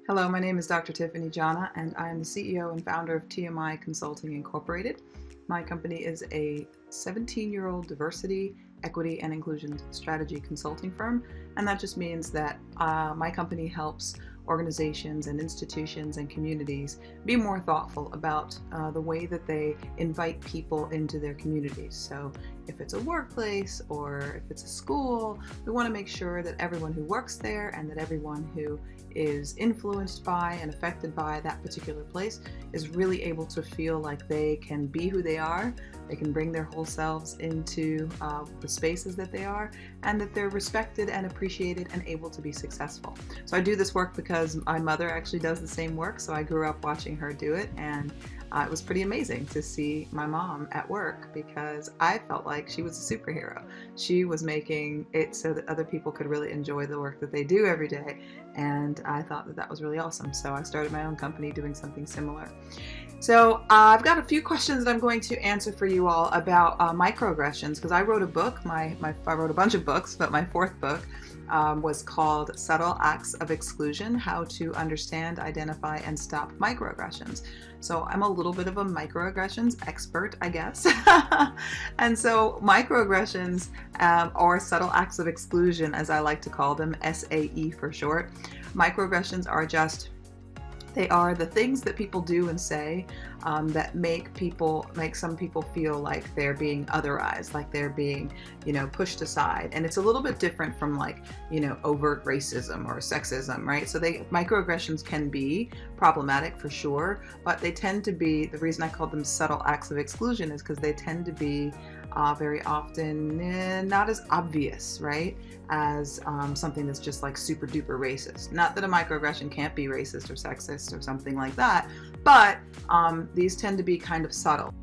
Hello, my name is Dr. Tiffany Jana, and I am the CEO and founder of TMI Consulting Incorporated. My company is a 17-year-old diversity, equity, and inclusion strategy consulting firm, and that just means that my company helps organizations and institutions and communities be more thoughtful about the way that they invite people into their communities. So if it's a workplace or if it's a school, we want to make sure that everyone who works there and that everyone who is influenced by and affected by that particular place is really able to feel like they can be who they are, they can bring their whole selves into the spaces that they are, and that they're respected and appreciated and able to be successful. So I do this work because my mother actually does the same work, so I grew up watching her do it, and it was pretty amazing to see my mom at work because I felt like she was a superhero. She was making it so that other people could really enjoy the work that they do every day, and I thought that that was really awesome. So I started my own company doing something similar. So I've got a few questions that I'm going to answer for you all about microaggressions, because I wrote a book. I wrote a bunch of books, but my fourth book was called Subtle Acts of Exclusion: How to Understand, Identify, and Stop Microaggressions. So I'm a little bit of a microaggressions expert, I guess. And so microaggressions, or subtle acts of exclusion, as I like to call them, SAE for short. Microaggressions are they are the things that people do and say that make some people feel like they're being otherized, like they're being, pushed aside. And it's a little bit different from overt racism or sexism, right? So microaggressions can be problematic for sure, but they tend to be, the reason I call them subtle acts of exclusion is because they tend to be very often not as obvious, right, as something that's just like super duper racist. Not that a microaggression can't be racist or sexist or something like that, but these tend to be kind of subtle.